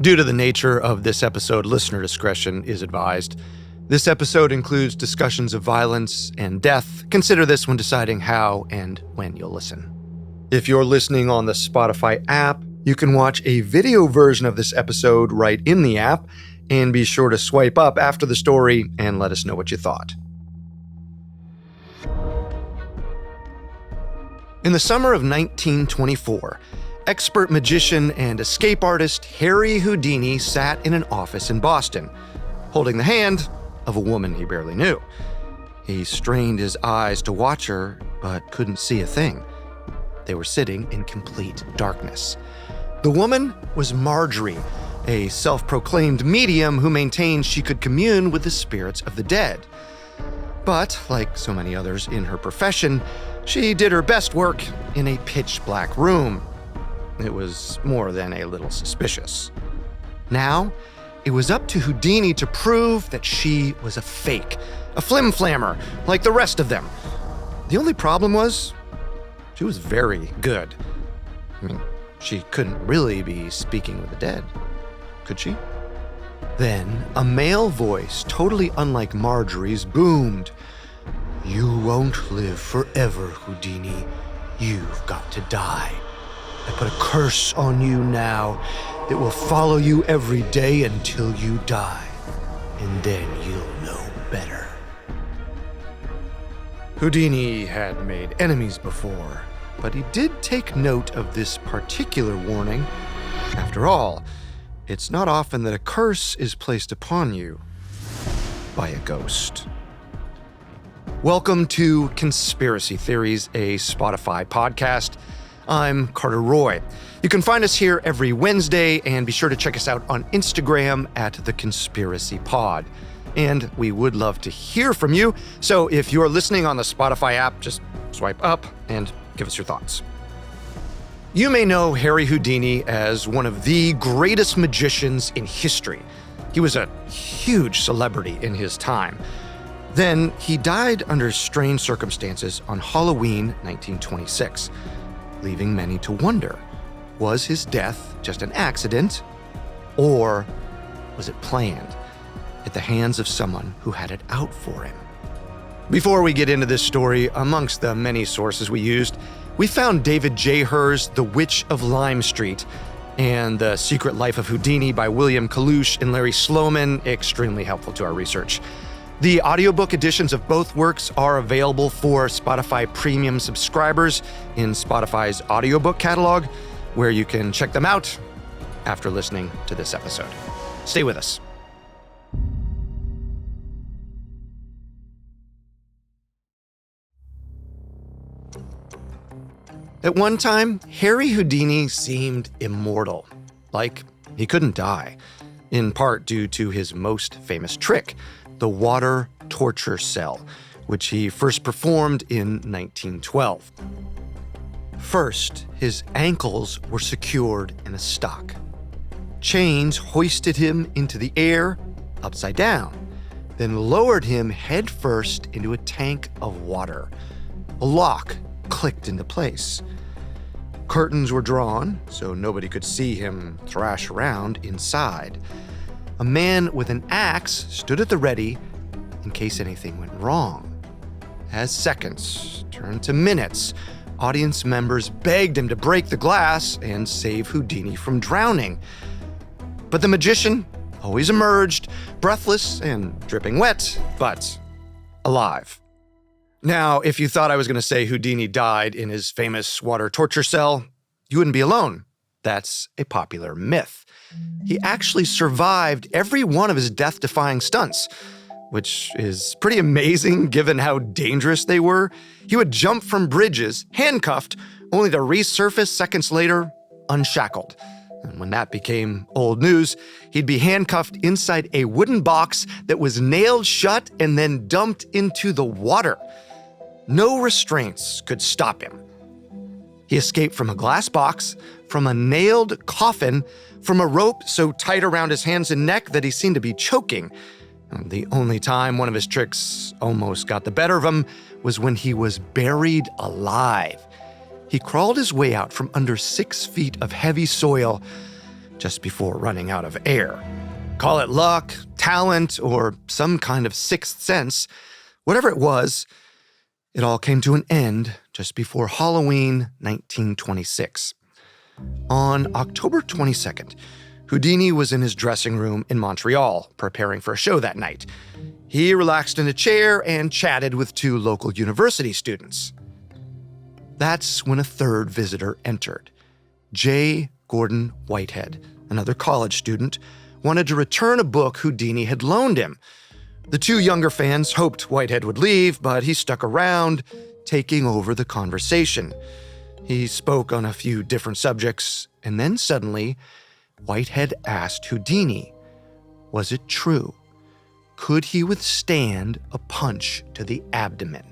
Due to the nature of this episode, listener discretion is advised. This episode includes discussions of violence and death. Consider this when deciding how and when you'll listen. If you're listening on the Spotify app, you can watch a video version of this episode right in the app, and be sure to swipe up after the story and let us know what you thought. In the summer of 1924, expert magician and escape artist Harry Houdini sat in an office in Boston, holding the hand of a woman he barely knew. He strained his eyes to watch her, but couldn't see a thing. They were sitting in complete darkness. The woman was Marjorie, a self-proclaimed medium who maintained she could commune with the spirits of the dead. But, like so many others in her profession, she did her best work in a pitch-black room. It was more than a little suspicious. Now, it was up to Houdini to prove that she was a fake, a flim-flammer, like the rest of them. The only problem was, she was very good. She couldn't really be speaking with the dead, could she? Then, a male voice, totally unlike Marjorie's, boomed. "You won't live forever, Houdini. You've got to die. I put a curse on you now that will follow you every day until you die. And then you'll know better." Houdini had made enemies before, but he did take note of this particular warning. After all, it's not often that a curse is placed upon you by a ghost. Welcome to Conspiracy Theories, a Spotify podcast. I'm Carter Roy. You can find us here every Wednesday, and be sure to check us out on Instagram at The Conspiracy Pod. And we would love to hear from you, so if you're listening on the Spotify app, just swipe up and give us your thoughts. You may know Harry Houdini as one of the greatest magicians in history. He was a huge celebrity in his time. Then he died under strange circumstances on Halloween 1926. Leaving many to wonder, was his death just an accident, or was it planned at the hands of someone who had it out for him? Before we get into this story, amongst the many sources we used, we found David J. Herr's The Witch of Lime Street and The Secret Life of Houdini by William Kalush and Larry Sloman extremely helpful to our research. The audiobook editions of both works are available for Spotify Premium subscribers in Spotify's audiobook catalog, where you can check them out after listening to this episode. Stay with us. At one time, Harry Houdini seemed immortal, like he couldn't die, in part due to his most famous trick, the water torture cell, which he first performed in 1912. First, his ankles were secured in a stock. Chains hoisted him into the air, upside down, then lowered him headfirst into a tank of water. A lock clicked into place. Curtains were drawn, so nobody could see him thrash around inside. A man with an axe stood at the ready in case anything went wrong. As seconds turned to minutes, audience members begged him to break the glass and save Houdini from drowning. But the magician always emerged, breathless and dripping wet, but alive. Now, if you thought I was going to say Houdini died in his famous water torture cell, you wouldn't be alone. That's a popular myth. He actually survived every one of his death-defying stunts, which is pretty amazing given how dangerous they were. He would jump from bridges, handcuffed, only to resurface seconds later, unshackled. And when that became old news, he'd be handcuffed inside a wooden box that was nailed shut and then dumped into the water. No restraints could stop him. He escaped from a glass box, from a nailed coffin, from a rope so tight around his hands and neck that he seemed to be choking. The only time one of his tricks almost got the better of him was when he was buried alive. He crawled his way out from under 6 feet of heavy soil, just before running out of air. Call it luck, talent, or some kind of sixth sense. Whatever it was, it all came to an end just before Halloween 1926. On October 22nd, Houdini was in his dressing room in Montreal, preparing for a show that night. He relaxed in a chair and chatted with two local university students. That's when a third visitor entered. J. Gordon Whitehead, another college student, wanted to return a book Houdini had loaned him. The two younger fans hoped Whitehead would leave, but he stuck around, taking over the conversation. He spoke on a few different subjects, and then suddenly, Whitehead asked Houdini, was it true? Could he withstand a punch to the abdomen?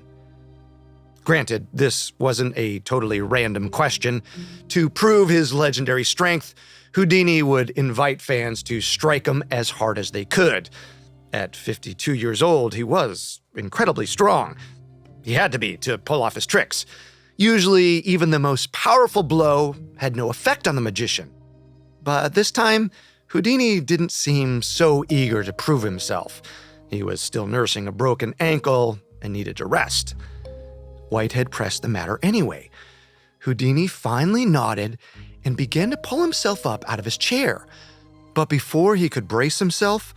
Granted, this wasn't a totally random question. To prove his legendary strength, Houdini would invite fans to strike him as hard as they could. At 52 years old, he was incredibly strong. He had to be to pull off his tricks. Usually, even the most powerful blow had no effect on the magician. But this time, Houdini didn't seem so eager to prove himself. He was still nursing a broken ankle and needed to rest. Whitehead pressed the matter anyway. Houdini finally nodded and began to pull himself up out of his chair. But before he could brace himself,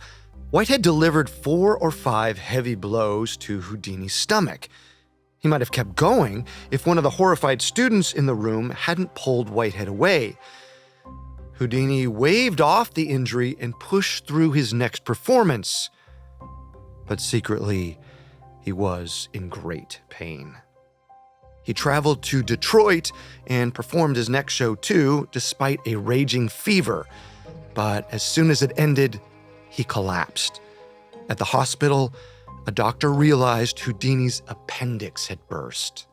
Whitehead delivered 4 or 5 heavy blows to Houdini's stomach. He might have kept going if one of the horrified students in the room hadn't pulled Whitehead away. Houdini waved off the injury and pushed through his next performance. But secretly, he was in great pain. He traveled to Detroit and performed his next show too, despite a raging fever. But as soon as it ended, he collapsed. At the hospital, a doctor realized Houdini's appendix had burst.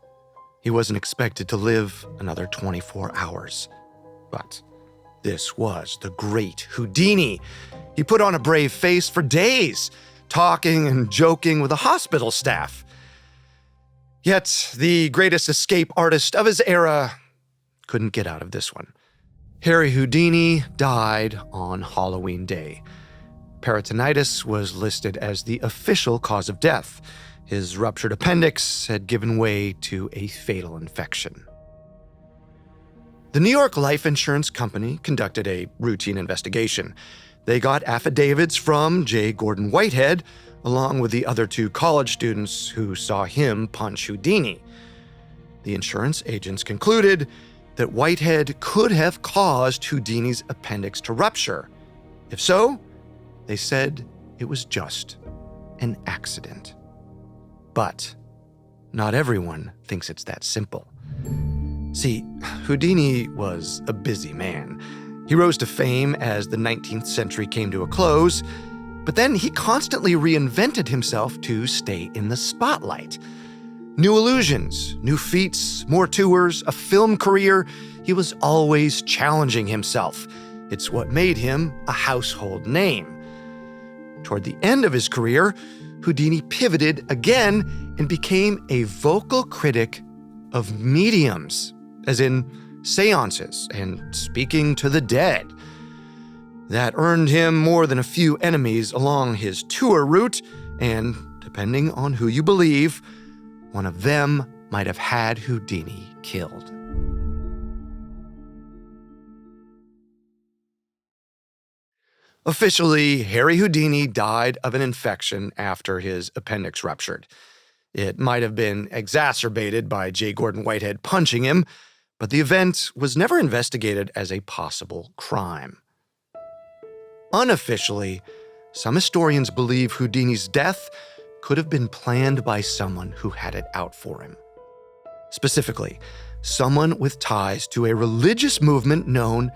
He wasn't expected to live another 24 hours. But this was the great Houdini. He put on a brave face for days, talking and joking with the hospital staff. Yet the greatest escape artist of his era couldn't get out of this one. Harry Houdini died on Halloween Day. Peritonitis was listed as the official cause of death. His ruptured appendix had given way to a fatal infection. The New York Life Insurance Company conducted a routine investigation. They got affidavits from J. Gordon Whitehead, along with the other 2 college students who saw him punch Houdini. The insurance agents concluded that Whitehead could have caused Houdini's appendix to rupture. If so, they said it was just an accident. But not everyone thinks it's that simple. See, Houdini was a busy man. He rose to fame as the 19th century came to a close, but then he constantly reinvented himself to stay in the spotlight. New illusions, new feats, more tours, a film career. He was always challenging himself. It's what made him a household name. Toward the end of his career, Houdini pivoted again and became a vocal critic of mediums, as in seances and speaking to the dead. That earned him more than a few enemies along his tour route, and depending on who you believe, one of them might have had Houdini killed. Officially, Harry Houdini died of an infection after his appendix ruptured. It might have been exacerbated by J. Gordon Whitehead punching him, but the event was never investigated as a possible crime. Unofficially, some historians believe Houdini's death could have been planned by someone who had it out for him. Specifically, someone with ties to a religious movement known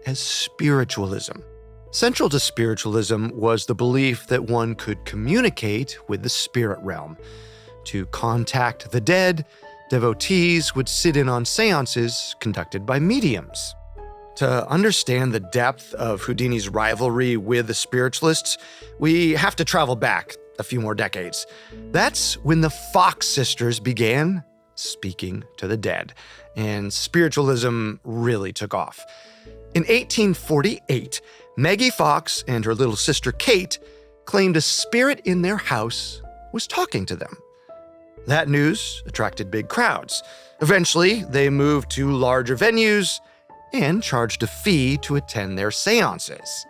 as Spiritualism. Central to Spiritualism was the belief that one could communicate with the spirit realm. To contact the dead, devotees would sit in on seances conducted by mediums. To understand the depth of Houdini's rivalry with the spiritualists, we have to travel back a few more decades. That's when the Fox sisters began speaking to the dead, and spiritualism really took off. In 1848, Maggie Fox and her little sister Kate claimed a spirit in their house was talking to them. That news attracted big crowds. Eventually, they moved to larger venues and charged a fee to attend their seances.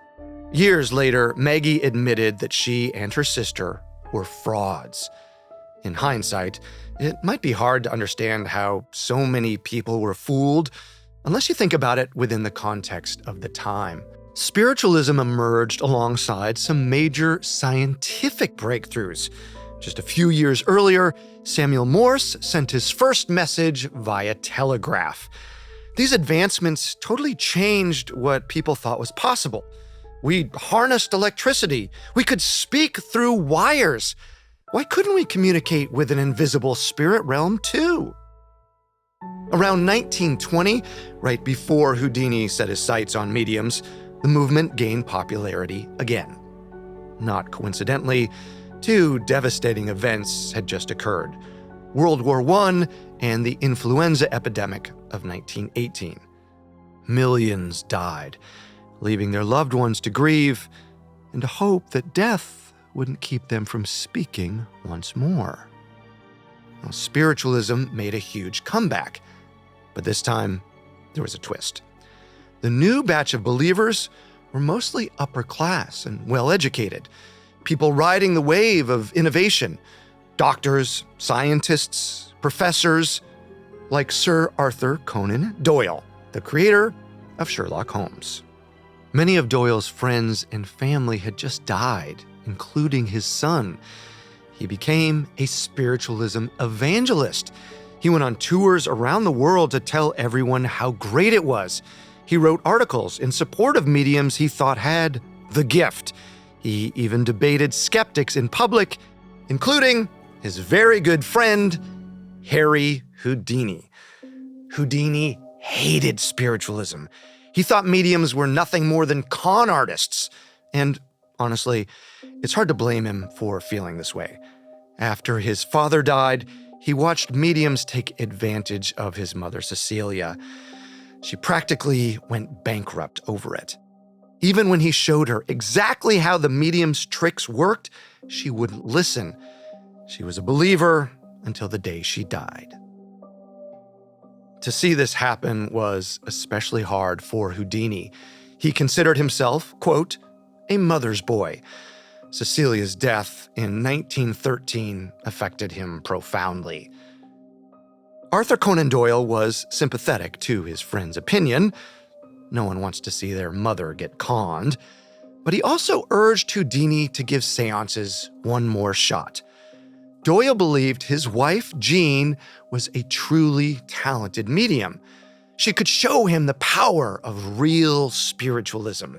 Years later, Maggie admitted that she and her sister were frauds. In hindsight, it might be hard to understand how so many people were fooled unless you think about it within the context of the time. Spiritualism emerged alongside some major scientific breakthroughs. Just a few years earlier, Samuel Morse sent his first message via telegraph. These advancements totally changed what people thought was possible. We harnessed electricity. We could speak through wires. Why couldn't we communicate with an invisible spirit realm too? Around 1920, right before Houdini set his sights on mediums, the movement gained popularity again. Not coincidentally, two devastating events had just occurred: World War I and the influenza epidemic of 1918. Millions died, leaving their loved ones to grieve and to hope that death wouldn't keep them from speaking once more. Now, spiritualism made a huge comeback, but this time there was a twist. The new batch of believers were mostly upper class and well-educated, people riding the wave of innovation, doctors, scientists, professors, like Sir Arthur Conan Doyle, the creator of Sherlock Holmes. Many of Doyle's friends and family had just died, including his son. He became a spiritualism evangelist. He went on tours around the world to tell everyone how great it was. He wrote articles in support of mediums he thought had the gift. He even debated skeptics in public, including his very good friend, Harry Houdini. Houdini hated spiritualism. He thought mediums were nothing more than con artists. And honestly, it's hard to blame him for feeling this way. After his father died, he watched mediums take advantage of his mother, Cecilia. She practically went bankrupt over it. Even when he showed her exactly how the medium's tricks worked, she wouldn't listen. She was a believer until the day she died. To see this happen was especially hard for Houdini. He considered himself, quote, a mother's boy. Cecilia's death in 1913 affected him profoundly. Arthur Conan Doyle was sympathetic to his friend's opinion. No one wants to see their mother get conned. But he also urged Houdini to give seances one more shot. Doyle believed his wife, Jean, was a truly talented medium. She could show him the power of real spiritualism.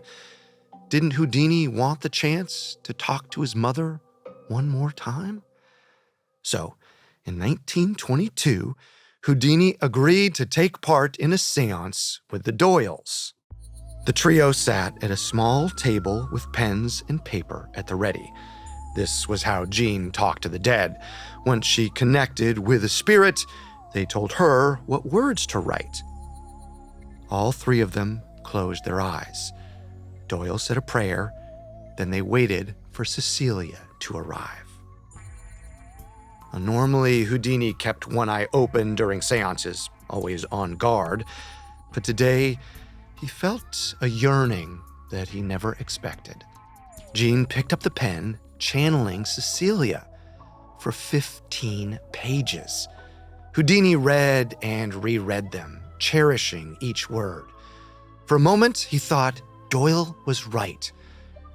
Didn't Houdini want the chance to talk to his mother one more time? So, in 1922, Houdini agreed to take part in a seance with the Doyles. The trio sat at a small table with pens and paper at the ready. This was how Jean talked to the dead. Once she connected with a spirit, they told her what words to write. All three of them closed their eyes. Doyle said a prayer, then they waited for Cecilia to arrive. Normally, Houdini kept one eye open during seances, always on guard, but today he felt a yearning that he never expected. Jean picked up the pen, channeling Cecilia for 15 pages. Houdini read and reread them, cherishing each word. For a moment, he thought Doyle was right.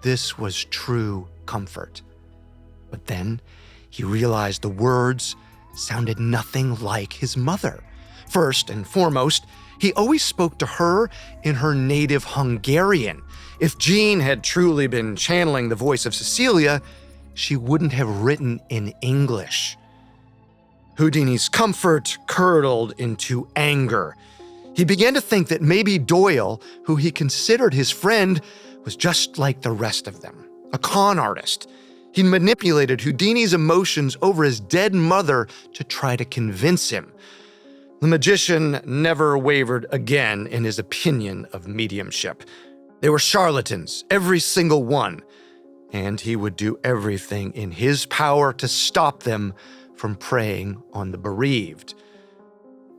This was true comfort. But then he realized the words sounded nothing like his mother. First and foremost, he always spoke to her in her native Hungarian. If Jean had truly been channeling the voice of Cecilia, she wouldn't have written in English. Houdini's comfort curdled into anger. He began to think that maybe Doyle, who he considered his friend, was just like the rest of them, a con artist. He manipulated Houdini's emotions over his dead mother to try to convince him. The magician never wavered again in his opinion of mediumship. They were charlatans, every single one, and he would do everything in his power to stop them from preying on the bereaved.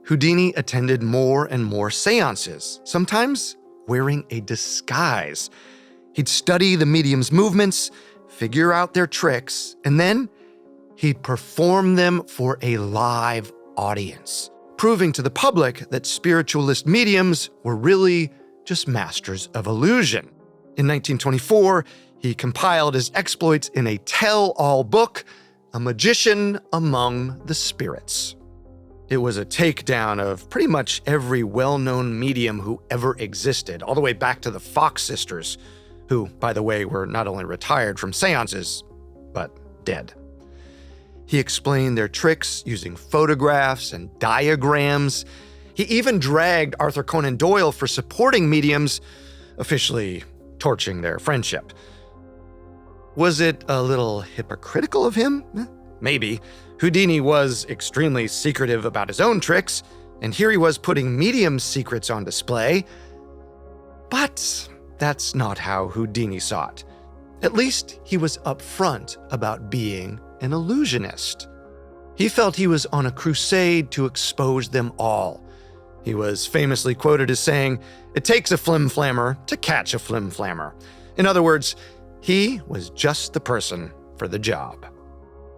Houdini attended more and more seances, sometimes wearing a disguise. He'd study the medium's movements, figure out their tricks, and then he'd perform them for a live audience, proving to the public that spiritualist mediums were really just masters of illusion. In 1924, he compiled his exploits in a tell-all book, A Magician Among the Spirits. It was a takedown of pretty much every well-known medium who ever existed, all the way back to the Fox sisters, who, by the way, were not only retired from seances, but dead. He explained their tricks using photographs and diagrams. He even dragged Arthur Conan Doyle for supporting mediums, officially torching their friendship. Was it a little hypocritical of him? Maybe. Houdini was extremely secretive about his own tricks, and here he was putting mediums' secrets on display. But that's not how Houdini saw it. At least he was upfront about being an illusionist. He felt he was on a crusade to expose them all. He was famously quoted as saying, "It takes a flim-flammer to catch a flim-flammer." In other words, he was just the person for the job.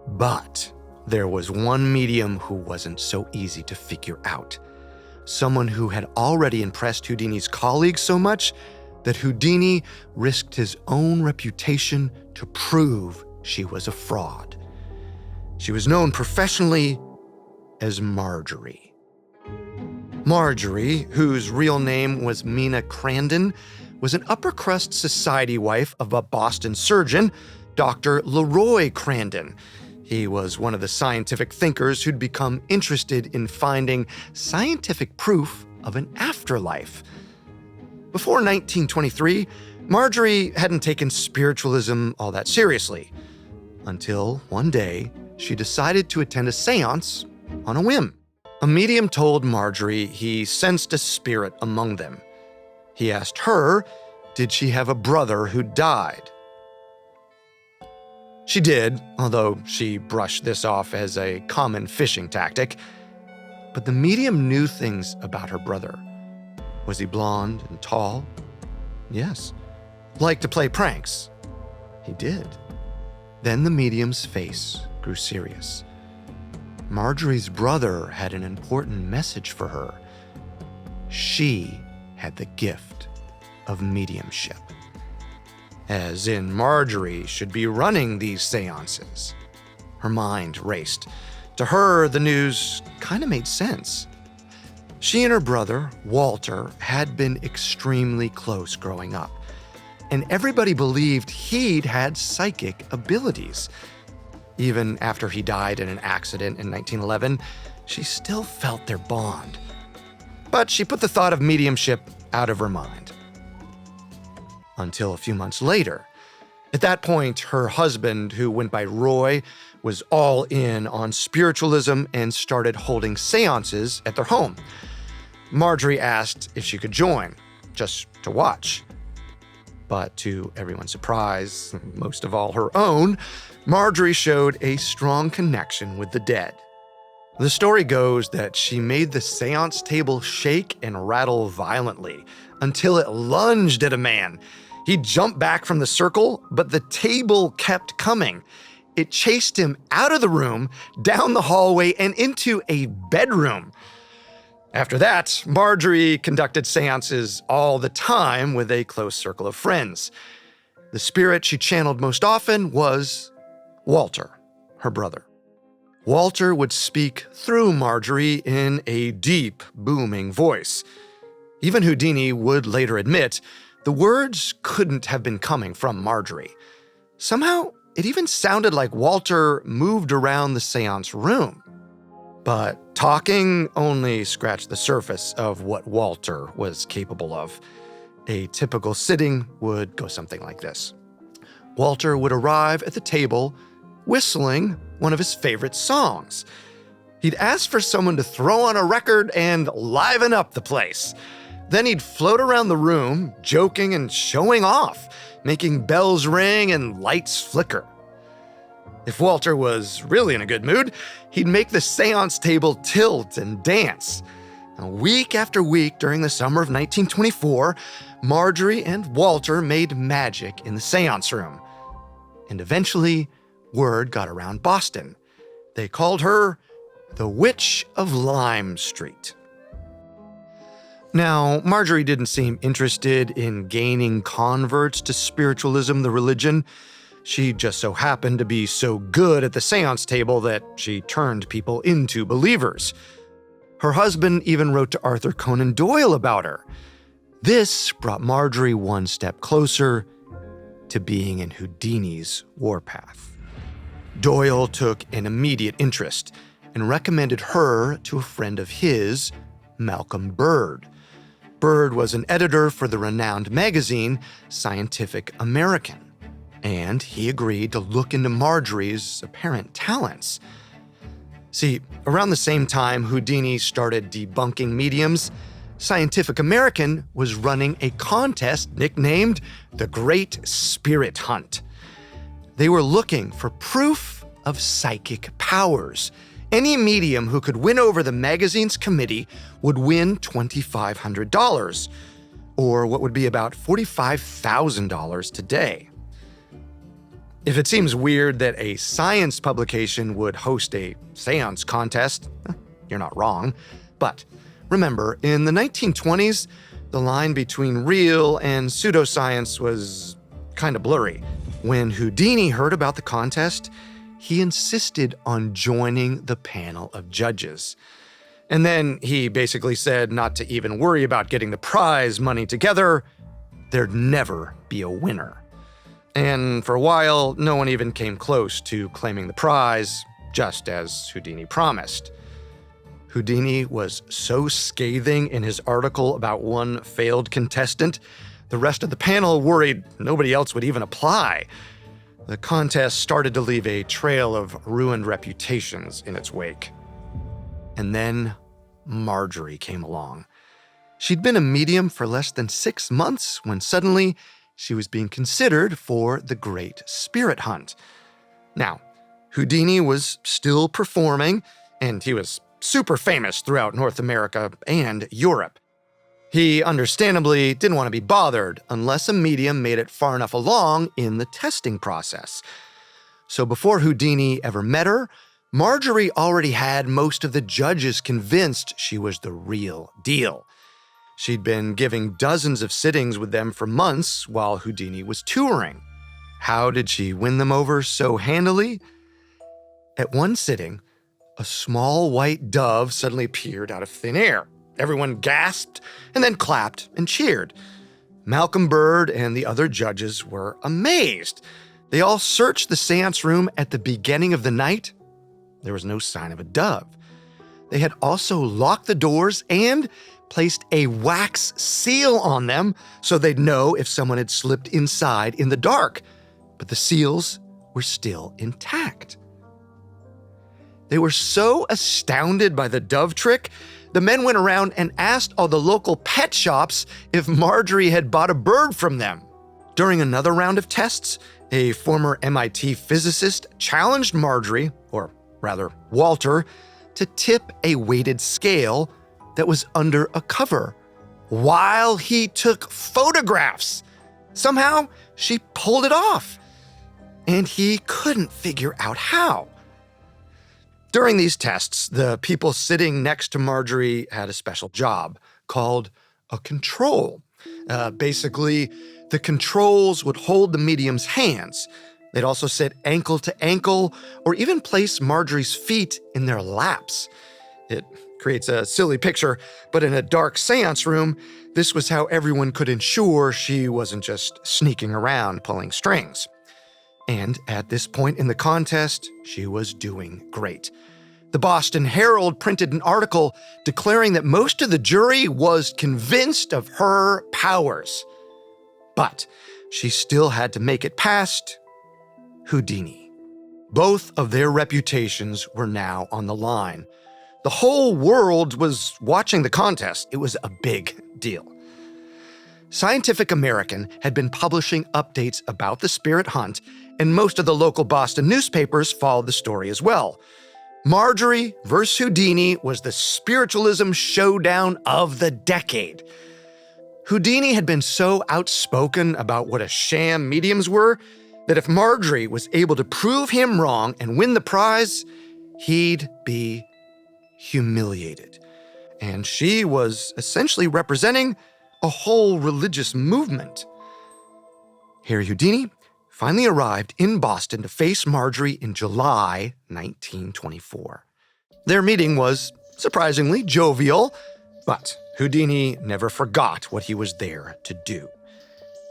But there was one medium who wasn't so easy to figure out. Someone who had already impressed Houdini's colleagues so much that Houdini risked his own reputation to prove she was a fraud. She was known professionally as Marjorie. Marjorie, whose real name was Mina Crandon, was an upper-crust society wife of a Boston surgeon, Dr. Leroy Crandon. He was one of the scientific thinkers who'd become interested in finding scientific proof of an afterlife. Before 1923, Marjorie hadn't taken spiritualism all that seriously, until one day she decided to attend a seance on a whim. A medium told Marjorie he sensed a spirit among them. He asked her, did she have a brother who died? She did, although she brushed this off as a common fishing tactic. But the medium knew things about her brother. Was he blonde and tall? Yes. Liked to play pranks? He did. Then the medium's face grew serious. Marjorie's brother had an important message for her. She had the gift of mediumship. As in, Marjorie should be running these seances. Her mind raced. To her, the news kind of made sense. She and her brother, Walter, had been extremely close growing up, and everybody believed he'd had psychic abilities. Even after he died in an accident in 1911, she still felt their bond. But she put the thought of mediumship out of her mind. Until a few months later. At that point, her husband, who went by Roy, was all in on spiritualism and started holding seances at their home. Marjorie asked if she could join, just to watch. But to everyone's surprise, most of all her own, Marjorie showed a strong connection with the dead. The story goes that she made the seance table shake and rattle violently until it lunged at a man. He jumped back from the circle, but the table kept coming. It chased him out of the room, down the hallway, and into a bedroom. After that, Marjorie conducted seances all the time with a close circle of friends. The spirit she channeled most often was Walter, her brother. Walter would speak through Marjorie in a deep, booming voice. Even Houdini would later admit the words couldn't have been coming from Marjorie. Somehow, it even sounded like Walter moved around the seance room. But talking only scratched the surface of what Walter was capable of. A typical sitting would go something like this. Walter would arrive at the table whistling one of his favorite songs. He'd ask for someone to throw on a record and liven up the place. Then he'd float around the room, joking and showing off, making bells ring and lights flicker. If Walter was really in a good mood, he'd make the seance table tilt and dance. Now, week after week during the summer of 1924, Marjorie and Walter made magic in the seance room. And eventually, word got around Boston. They called her the Witch of Lime Street. Now, Marjorie didn't seem interested in gaining converts to spiritualism, the religion. She just so happened to be so good at the seance table that she turned people into believers. Her husband even wrote to Arthur Conan Doyle about her. This brought Marjorie one step closer to being in Houdini's warpath. Doyle took an immediate interest and recommended her to a friend of his, Malcolm Bird. Bird was an editor for the renowned magazine Scientific American, and he agreed to look into Marjorie's apparent talents. See, around the same time Houdini started debunking mediums, Scientific American was running a contest nicknamed the Great Spirit Hunt. They were looking for proof of psychic powers. Any medium who could win over the magazine's committee would win $2,500, or what would be about $45,000 today. If it seems weird that a science publication would host a seance contest, you're not wrong. But remember, in the 1920s, the line between real and pseudoscience was kind of blurry. When Houdini heard about the contest, he insisted on joining the panel of judges. And then he basically said not to even worry about getting the prize money together. There'd never be a winner. And for a while, no one even came close to claiming the prize, just as Houdini promised. Houdini was so scathing in his article about one failed contestant, the rest of the panel worried nobody else would even apply. The contest started to leave a trail of ruined reputations in its wake. And then Marjorie came along. She'd been a medium for less than 6 months when suddenly she was being considered for the Great Spirit Hunt. Now, Houdini was still performing, and he was super famous throughout North America and Europe. He understandably didn't want to be bothered unless a medium made it far enough along in the testing process. So before Houdini ever met her, Marjorie already had most of the judges convinced she was the real deal. She'd been giving dozens of sittings with them for months while Houdini was touring. How did she win them over so handily? At one sitting, a small white dove suddenly appeared out of thin air. Everyone gasped and then clapped and cheered. Malcolm Bird and the other judges were amazed. They all searched the seance room at the beginning of the night. There was no sign of a dove. They had also locked the doors and placed a wax seal on them so they'd know if someone had slipped inside in the dark. But the seals were still intact. They were so astounded by the dove trick, the men went around and asked all the local pet shops if Marjorie had bought a bird from them. During another round of tests, a former MIT physicist challenged Marjorie, or rather Walter, to tip a weighted scale that was under a cover while he took photographs. Somehow, she pulled it off, and he couldn't figure out how. During these tests, the people sitting next to Marjorie had a special job called a control. Basically, the controls would hold the medium's hands. They'd also sit ankle to ankle or even place Marjorie's feet in their laps. It creates a silly picture, but in a dark seance room, this was how everyone could ensure she wasn't just sneaking around pulling strings. And at this point in the contest, she was doing great. The Boston Herald printed an article declaring that most of the jury was convinced of her powers. But she still had to make it past Houdini. Both of their reputations were now on the line. The whole world was watching the contest. It was a big deal. Scientific American had been publishing updates about the spirit hunt, and most of the local Boston newspapers followed the story as well. Marjorie versus Houdini was the spiritualism showdown of the decade. Houdini had been so outspoken about what a sham mediums were that if Marjorie was able to prove him wrong and win the prize, he'd be humiliated. And she was essentially representing a whole religious movement. Harry Houdini finally arrived in Boston to face Marjorie in July 1924. Their meeting was surprisingly jovial, but Houdini never forgot what he was there to do.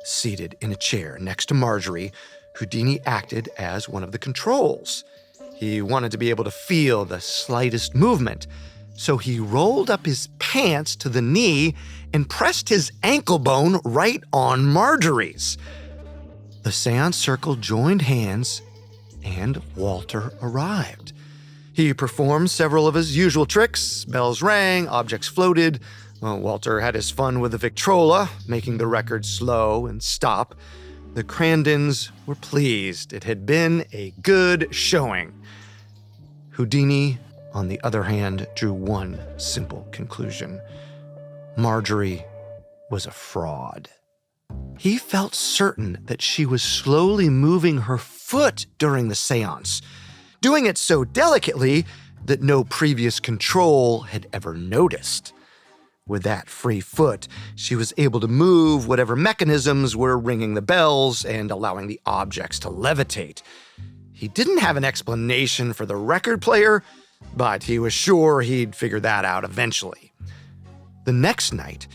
Seated in a chair next to Marjorie, Houdini acted as one of the controls. He wanted to be able to feel the slightest movement, so he rolled up his pants to the knee and pressed his ankle bone right on Marjorie's. The seance circle joined hands, and Walter arrived. He performed several of his usual tricks. Bells rang, objects floated. Walter had his fun with the Victrola, making the record slow and stop. The Crandons were pleased. It had been a good showing. Houdini, on the other hand, drew one simple conclusion. Marjorie was a fraud. He felt certain that she was slowly moving her foot during the seance, doing it so delicately that no previous control had ever noticed. With that free foot, she was able to move whatever mechanisms were ringing the bells and allowing the objects to levitate. He didn't have an explanation for the record player, but he was sure he'd figure that out eventually. The next night,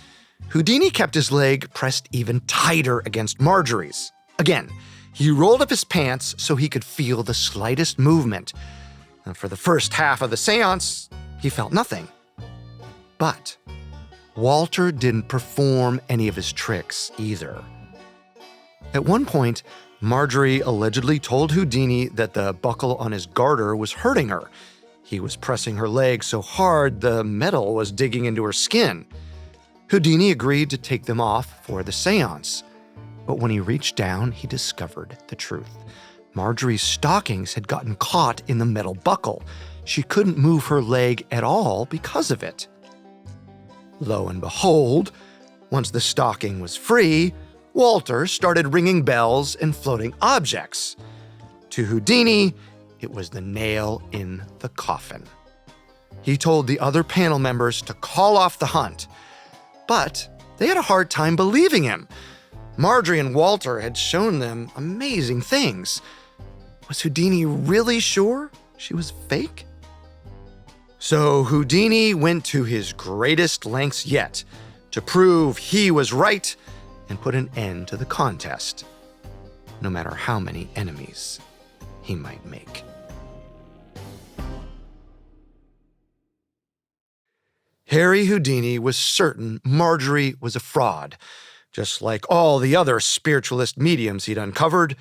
Houdini kept his leg pressed even tighter against Marjorie's. Again, he rolled up his pants so he could feel the slightest movement. And for the first half of the seance, he felt nothing. But Walter didn't perform any of his tricks either. At one point, Marjorie allegedly told Houdini that the buckle on his garter was hurting her. He was pressing her leg so hard the metal was digging into her skin. Houdini agreed to take them off for the seance. But when he reached down, he discovered the truth. Marjorie's stockings had gotten caught in the metal buckle. She couldn't move her leg at all because of it. Lo and behold, once the stocking was free, Walter started ringing bells and floating objects. To Houdini, it was the nail in the coffin. He told the other panel members to call off the hunt, but they had a hard time believing him. Marjorie and Walter had shown them amazing things. Was Houdini really sure she was fake? So Houdini went to his greatest lengths yet to prove he was right and put an end to the contest, no matter how many enemies he might make. Harry Houdini was certain Marjorie was a fraud, just like all the other spiritualist mediums he'd uncovered,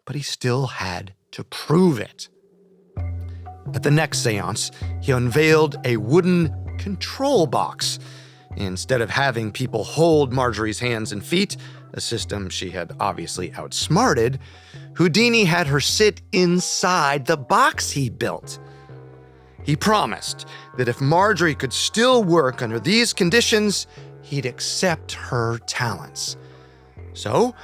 but he still had to prove it. At the next seance, he unveiled a wooden control box. Instead of having people hold Marjorie's hands and feet, a system she had obviously outsmarted, Houdini had her sit inside the box he built. He promised that if Marjorie could still work under these conditions, he'd accept her talents. So,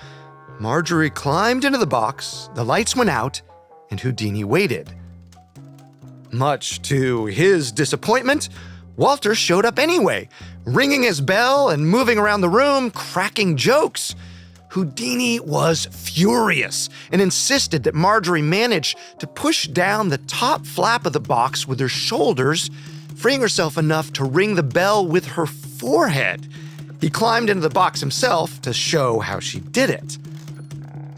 Marjorie climbed into the box, the lights went out, and Houdini waited. Much to his disappointment, Walter showed up anyway, ringing his bell and moving around the room, cracking jokes. Houdini was furious and insisted that Marjorie manage to push down the top flap of the box with her shoulders, freeing herself enough to ring the bell with her forehead. He climbed into the box himself to show how she did it.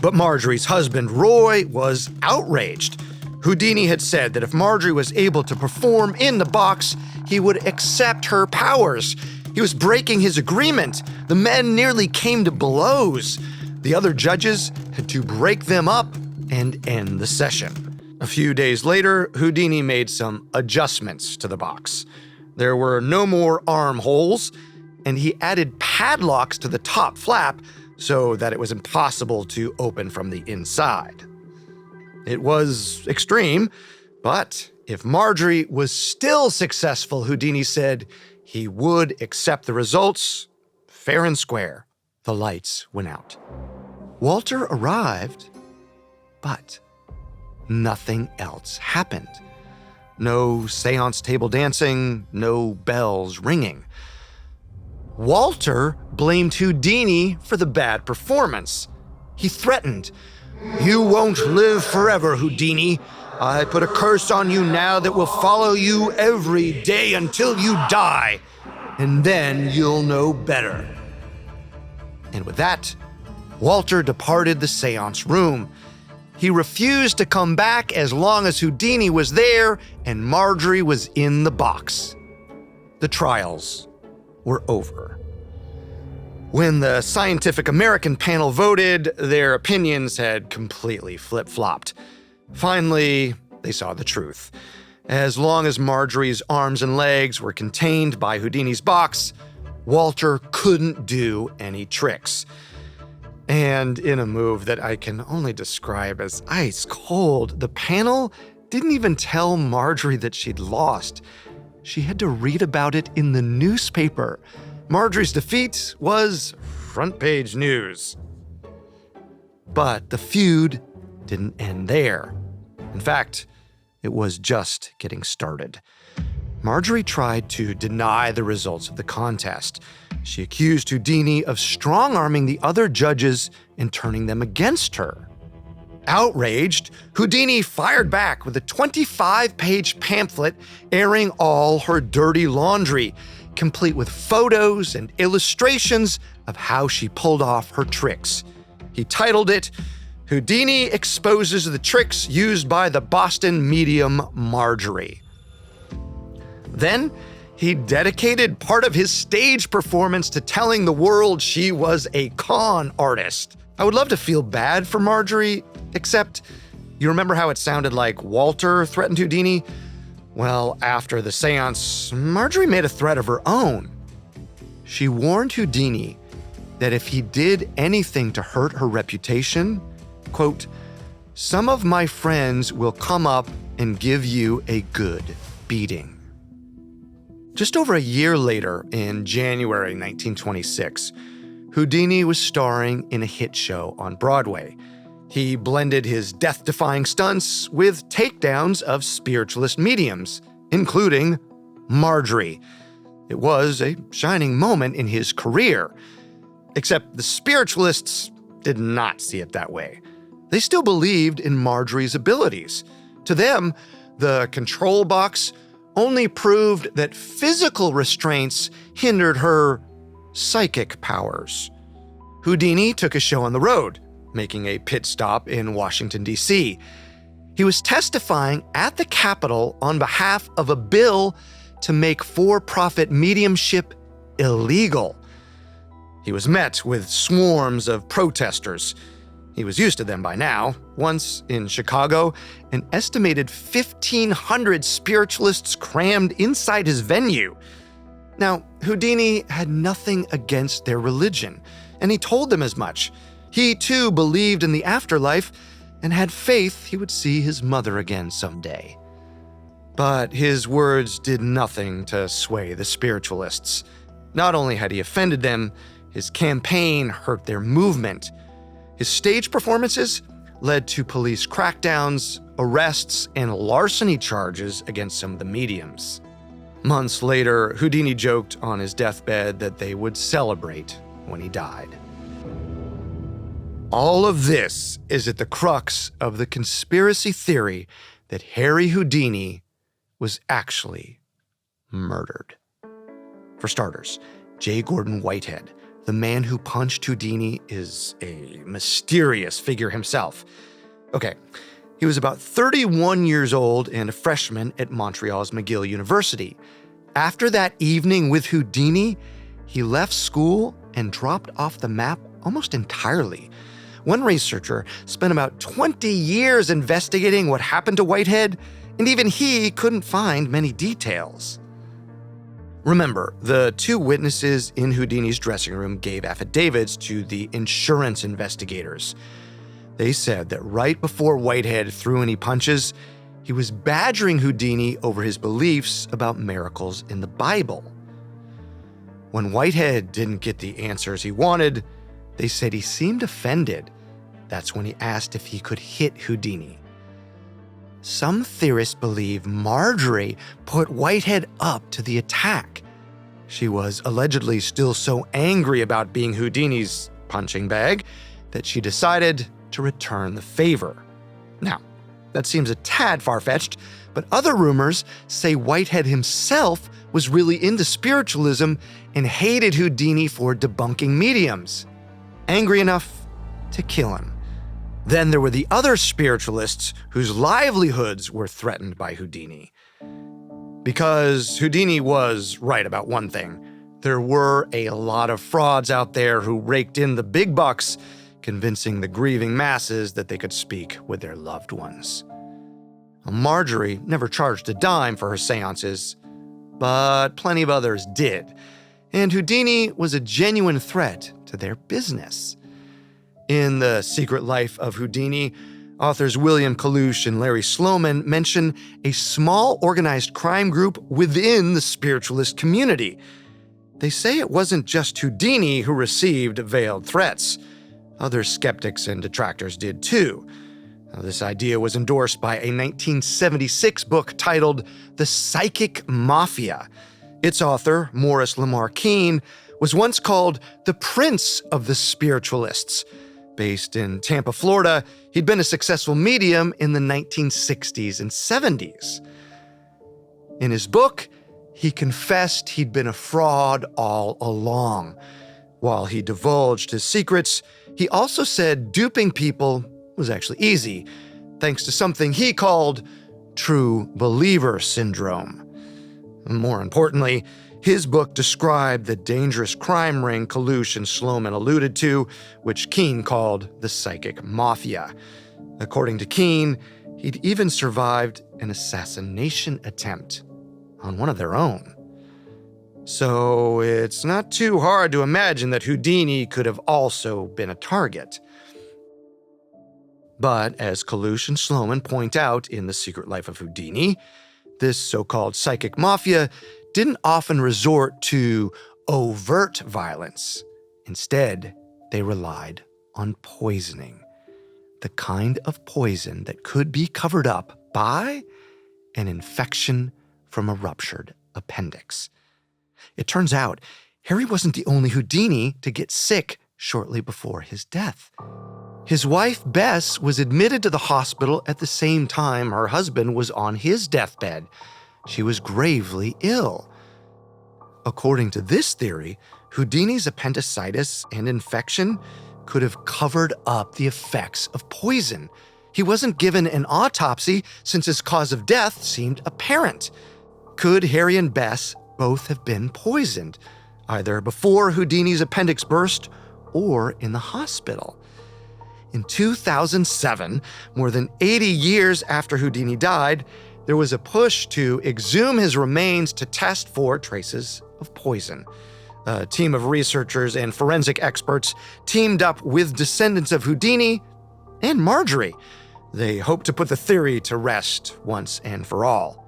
But Marjorie's husband, Roy, was outraged. Houdini had said that if Marjorie was able to perform in the box, he would accept her powers. He was breaking his agreement. The men nearly came to blows. The other judges had to break them up and end the session. A few days later, Houdini made some adjustments to the box. There were no more armholes, and he added padlocks to the top flap so that it was impossible to open from the inside. It was extreme, but if Marjorie was still successful, Houdini said he would accept the results fair and square. The lights went out. Walter arrived, but nothing else happened. No seance table dancing, no bells ringing. Walter blamed Houdini for the bad performance. He threatened, "You won't live forever, Houdini. I put a curse on you now that will follow you every day until you die, and then you'll know better." And with that, Walter departed the seance room. He refused to come back as long as Houdini was there and Marjorie was in the box. The trials were over. When the Scientific American panel voted, their opinions had completely flip-flopped. Finally, they saw the truth. As long as Marjorie's arms and legs were contained by Houdini's box, Walter couldn't do any tricks. And in a move that I can only describe as ice cold, the panel didn't even tell Marjorie that she'd lost. She had to read about it in the newspaper. Marjorie's defeat was front page news. But the feud didn't end there. In fact, it was just getting started. Marjorie tried to deny the results of the contest. She accused Houdini of strong-arming the other judges and turning them against her. Outraged, Houdini fired back with a 25-page pamphlet airing all her dirty laundry, complete with photos and illustrations of how she pulled off her tricks. He titled it, "Houdini Exposes the Tricks Used by the Boston Medium Marjorie." Then, he dedicated part of his stage performance to telling the world she was a con artist. I would love to feel bad for Marjorie, except you remember how it sounded like Walter threatened Houdini? Well, after the seance, Marjorie made a threat of her own. She warned Houdini that if he did anything to hurt her reputation, quote, "Some of my friends will come up and give you a good beating." Just over a year later, in January 1926, Houdini was starring in a hit show on Broadway. He blended his death-defying stunts with takedowns of spiritualist mediums, including Marjorie. It was a shining moment in his career. Except the spiritualists did not see it that way. They still believed in Marjorie's abilities. To them, the control box only proved that physical restraints hindered her psychic powers. Houdini took a show on the road, making a pit stop in Washington, D.C. He was testifying at the Capitol on behalf of a bill to make for-profit mediumship illegal. He was met with swarms of protesters. He was used to them by now. Once in Chicago, an estimated 1,500 spiritualists crammed inside his venue. Now, Houdini had nothing against their religion, and he told them as much. He too believed in the afterlife and had faith he would see his mother again someday. But his words did nothing to sway the spiritualists. Not only had he offended them, his campaign hurt their movement. His stage performances led to police crackdowns, arrests, and larceny charges against some of the mediums. Months later, Houdini joked on his deathbed that they would celebrate when he died. All of this is at the crux of the conspiracy theory that Harry Houdini was actually murdered. For starters, J. Gordon Whitehead, the man who punched Houdini, is a mysterious figure himself. Okay, he was about 31 years old and a freshman at Montreal's McGill University. After that evening with Houdini, he left school and dropped off the map almost entirely. One researcher spent about 20 years investigating what happened to Whitehead, and even he couldn't find many details. Remember, the two witnesses in Houdini's dressing room gave affidavits to the insurance investigators. They said that right before Whitehead threw any punches, he was badgering Houdini over his beliefs about miracles in the Bible. When Whitehead didn't get the answers he wanted, they said he seemed offended. That's when he asked if he could hit Houdini. Some theorists believe Marjorie put Whitehead up to the attack. She was allegedly still so angry about being Houdini's punching bag that she decided to return the favor. Now, that seems a tad far-fetched, but other rumors say Whitehead himself was really into spiritualism and hated Houdini for debunking mediums, angry enough to kill him. Then there were the other spiritualists whose livelihoods were threatened by Houdini. Because Houdini was right about one thing. There were a lot of frauds out there who raked in the big bucks, convincing the grieving masses that they could speak with their loved ones. Marjorie never charged a dime for her seances, but plenty of others did. And Houdini was a genuine threat to their business. In The Secret Life of Houdini, authors William Kalush and Larry Sloman mention a small organized crime group within the spiritualist community. They say it wasn't just Houdini who received veiled threats. Other skeptics and detractors did too. This idea was endorsed by a 1976 book titled The Psychic Mafia. Its author, Morris Lamar Keene, was once called the Prince of the Spiritualists. Based in Tampa, Florida, he'd been a successful medium in the 1960s and 70s. In his book, he confessed he'd been a fraud all along. While he divulged his secrets, he also said duping people was actually easy, thanks to something he called true believer syndrome. More importantly, his book described the dangerous crime ring Kalush and Sloman alluded to, which Keene called the Psychic Mafia. According to Keene, he'd even survived an assassination attempt on one of their own. So it's not too hard to imagine that Houdini could have also been a target. But as Kalush and Sloman point out in The Secret Life of Houdini, this so-called psychic mafia didn't often resort to overt violence. Instead, they relied on poisoning, the kind of poison that could be covered up by an infection from a ruptured appendix. It turns out Harry wasn't the only Houdini to get sick shortly before his death. His wife, Bess, was admitted to the hospital at the same time her husband was on his deathbed. She was gravely ill. According to this theory, Houdini's appendicitis and infection could have covered up the effects of poison. He wasn't given an autopsy since his cause of death seemed apparent. Could Harry and Bess both have been poisoned, either before Houdini's appendix burst or in the hospital? In 2007, more than 80 years after Houdini died, there was a push to exhume his remains to test for traces of poison. A team of researchers and forensic experts teamed up with descendants of Houdini and Marjorie. They hope to put the theory to rest once and for all.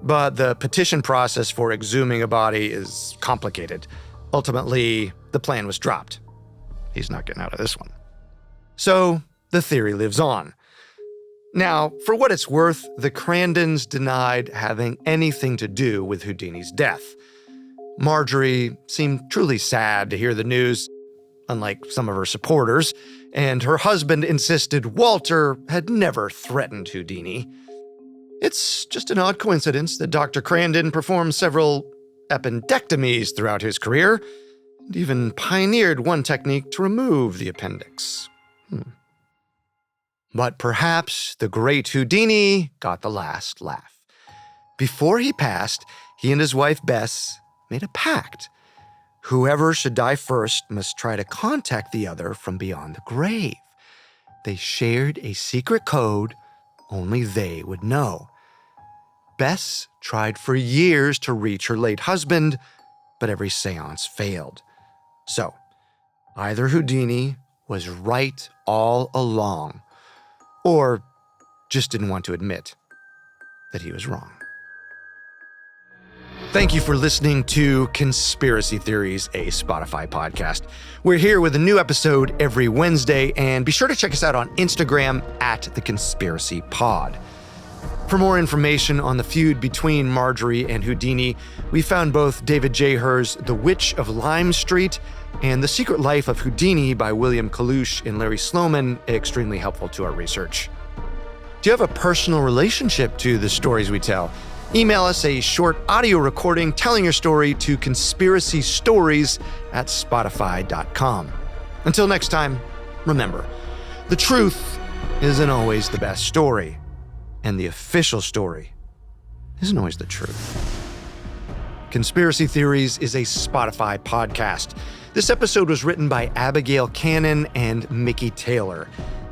But the petition process for exhuming a body is complicated. Ultimately, the plan was dropped. He's not getting out of this one. So, the theory lives on. Now, for what it's worth, the Crandons denied having anything to do with Houdini's death. Marjorie seemed truly sad to hear the news, unlike some of her supporters, and her husband insisted Walter had never threatened Houdini. It's just an odd coincidence that Dr. Crandon performed several appendectomies throughout his career, and even pioneered one technique to remove the appendix. But perhaps the great Houdini got the last laugh. Before he passed, he and his wife Bess made a pact. Whoever should die first must try to contact the other from beyond the grave. they shared a secret code only they would know. Bess tried for years to reach her late husband, but every seance failed. So, either Houdini was right all along, or just didn't want to admit that he was wrong. Thank you for listening to Conspiracy Theories, a Spotify podcast. We're here with a new episode every Wednesday, and be sure to check us out on Instagram @TheConspiracyPod. For more information on the feud between Marjorie and Houdini, we found both David J. Herr's The Witch of Lime Street and The Secret Life of Houdini by William Kalush and Larry Sloman extremely helpful to our research. Do you have a personal relationship to the stories we tell? Email us a short audio recording telling your story to conspiracystories@spotify.com. Until next time, remember, the truth isn't always the best story, and the official story isn't always the truth. Conspiracy Theories is a Spotify podcast. This episode was written by Abigail Cannon and Mickey Taylor,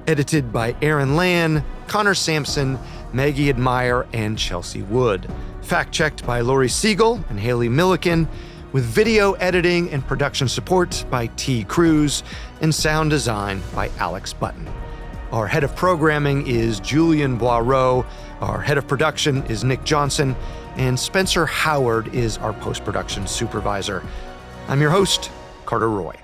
edited by Aaron Lan, Connor Sampson, Maggie Admire, and Chelsea Wood. Fact-checked by Lori Siegel and Haley Milliken, with video editing and production support by T. Cruz, and sound design by Alex Button. Our head of programming is Julian Boireau, our head of production is Nick Johnson, and Spencer Howard is our post-production supervisor. I'm your host, Carter Roy.